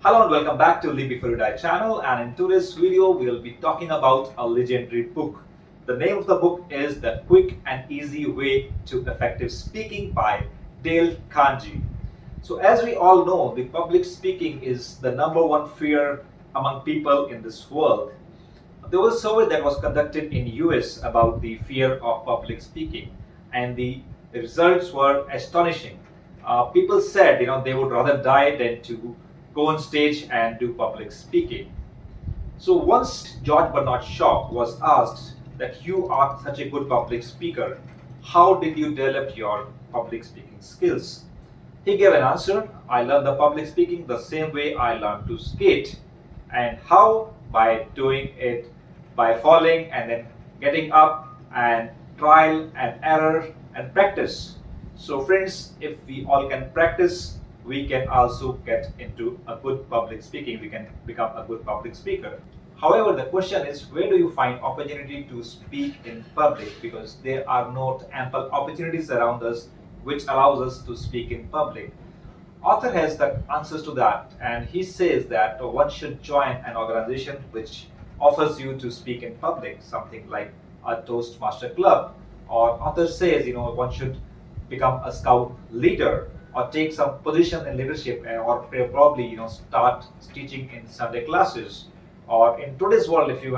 Hello and welcome back to Live Before You Die channel, and in today's video we'll be talking about a legendary book. The name of the book is The Quick and Easy Way to Effective Speaking by Dale Carnegie. So as we all know, the public speaking is the number one fear among people in this world. There was a survey that was conducted in US about the fear of public speaking, and the results were astonishing. People said, they would rather die than to go on stage and do public speaking. So once George Bernard Shaw was asked that you are such a good public speaker, how did you develop your public speaking skills? He gave an answer: I learned the public speaking the same way I learned to skate. And how? By doing it, by falling and then getting up, and trial and error and practice. So friends, if we all can practice, we can also get into a good public speaking. We can become a good public speaker. However, the question is, where do you find opportunity to speak in public? Because there are not ample opportunities around us which allows us to speak in public. Author has the answers to that, and he says that one should join an organization which offers you to speak in public, something like a Toastmaster club. Or author says, one should become a scout leader or take some position in leadership, or probably start teaching in Sunday classes. Or in today's world, if you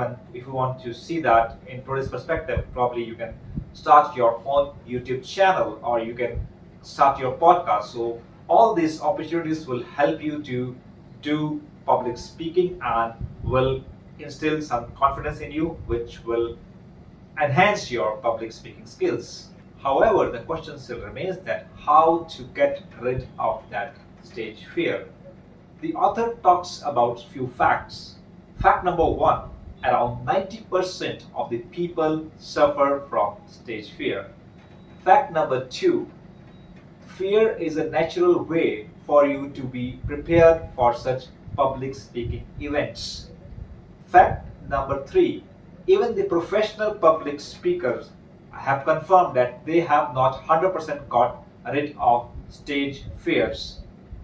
want to see that in today's perspective, probably you can start your own YouTube channel, or you can start your podcast. So all these opportunities will help you to do public speaking and will instill some confidence in you, which will enhance your public speaking skills. However, the question still remains that how to get rid of that stage fear. The author talks about few facts. Fact number one: around 90% of the people suffer from stage fear. Fact number two: fear is a natural way for you to be prepared for such public speaking events. Fact number three: even the professional public speakers have confirmed that they have not 100% got rid of stage fears.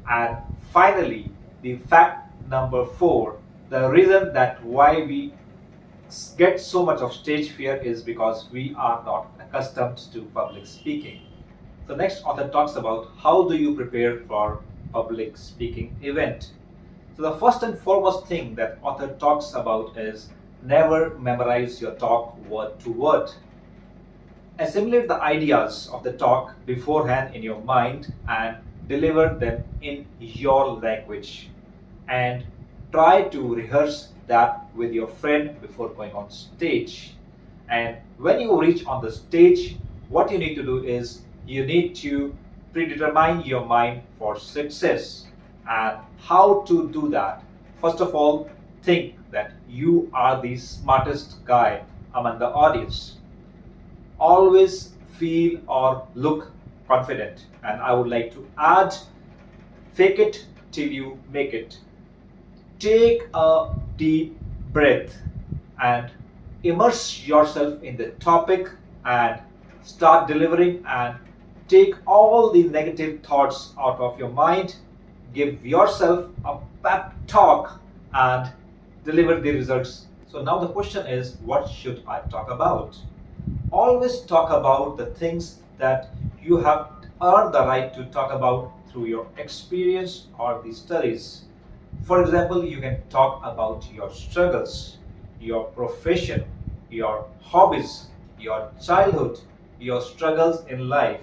And finally, the fact number four: the reason that why we get so much of stage fear is because we are not accustomed to public speaking. So next author talks about how do you prepare for public speaking event. So the first and foremost thing that author talks about is never memorize your talk word to word. Assimilate the ideas of the talk beforehand in your mind and deliver them in your language. And try to rehearse that with your friend before going on stage. And when you reach on the stage, what you need to do is you need to predetermine your mind for success. And how to do that? First of all, think that you are the smartest guy among the audience. Always feel or look confident. And I would like to add, fake it till you make it. Take a deep breath and immerse yourself in the topic and start delivering, and take all the negative thoughts out of your mind. Give yourself a pep talk and deliver the results. So now the question is, what should I talk about? Always talk about the things that you have earned the right to talk about through your experience or the studies. For example, you can talk about your struggles, your profession, your hobbies, your childhood, your struggles in life.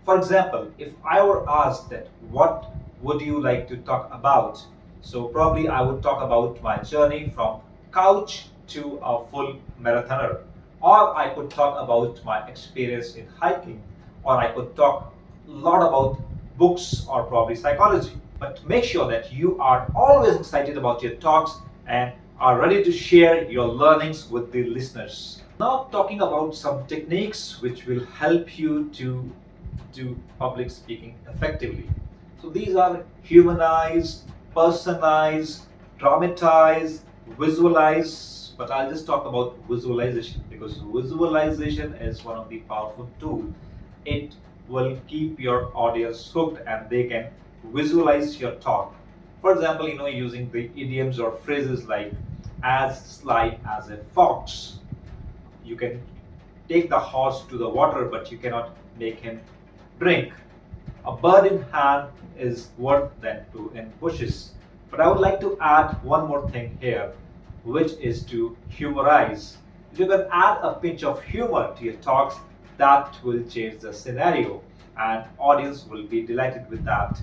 For example, if I were asked that what would you like to talk about? So probably I would talk about my journey from couch to a full marathoner. Or I could talk about my experience in hiking, or I could talk a lot about books or probably psychology. But make sure that you are always excited about your talks and are ready to share your learnings with the listeners. Now, talking about some techniques which will help you to do public speaking effectively. So, these are humanize, personalize, dramatize, visualize. But I'll just talk about visualization, because visualization is one of the powerful tools. It will keep your audience hooked and they can visualize your talk. For example, using the idioms or phrases like as sly as a fox. You can take the horse to the water, but you cannot make him drink. A bird in hand is worth than two in bushes. But I would like to add one more thing here, which is to humorize. If you can add a pinch of humor to your talks, that will change the scenario, and audience will be delighted with that.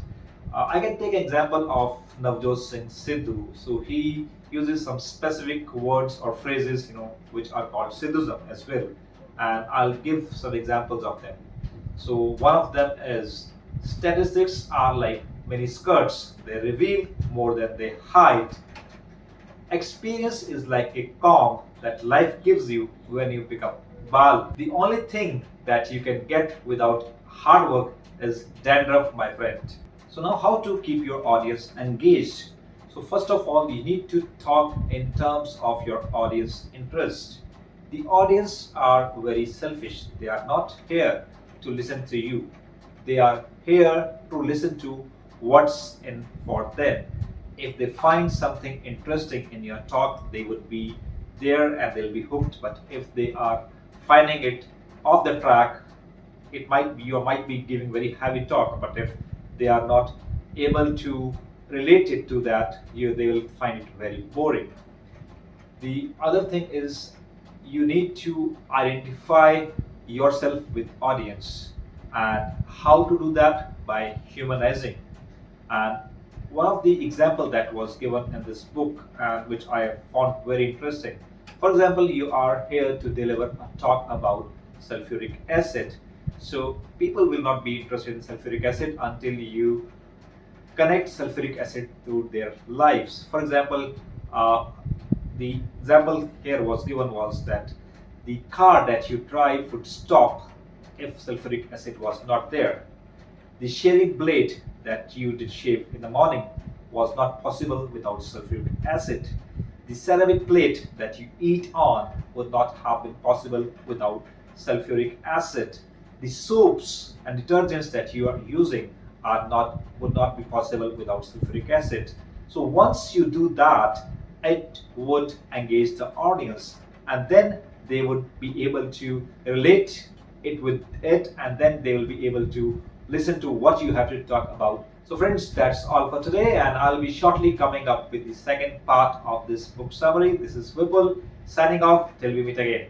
I can take an example of Navjot Singh Sidhu. So he uses some specific words or phrases, which are called Sidhism as well, and I'll give some examples of them. So one of them is statistics are like mini skirts; they reveal more than they hide. Experience is like a comb that life gives you when you become bald. The only thing that you can get without hard work is dandruff, my friend. So now how to keep your audience engaged? So first of all, you need to talk in terms of your audience interest. The audience are very selfish. They are not here to listen to you. They are here to listen to what's in for them. If they find something interesting in your talk, they would be there and they'll be hooked. But if they are finding it off the track, it might be you might be giving very heavy talk, but if they are not able to relate it to that, they will find it very boring. The other thing is you need to identify yourself with audience, and how to do that by humanizing. And one of the example that was given in this book, and which I found very interesting. For example, you are here to deliver a talk about sulfuric acid. So people will not be interested in sulfuric acid until you connect sulfuric acid to their lives. For example, the example here was given was that the car that you drive would stop if sulfuric acid was not there. The shaving blade that you did shave in the morning was not possible without sulfuric acid. The ceramic plate that you eat on would not have been possible without sulfuric acid. The soaps and detergents that you are using would not be possible without sulfuric acid. So once you do that, it would engage the audience, and then they would be able to relate it with it, and then they will be able to listen to what you have to talk about. So friends, that's all for today, and I'll be shortly coming up with the second part of this book summary. This is Vipul signing off till we meet again.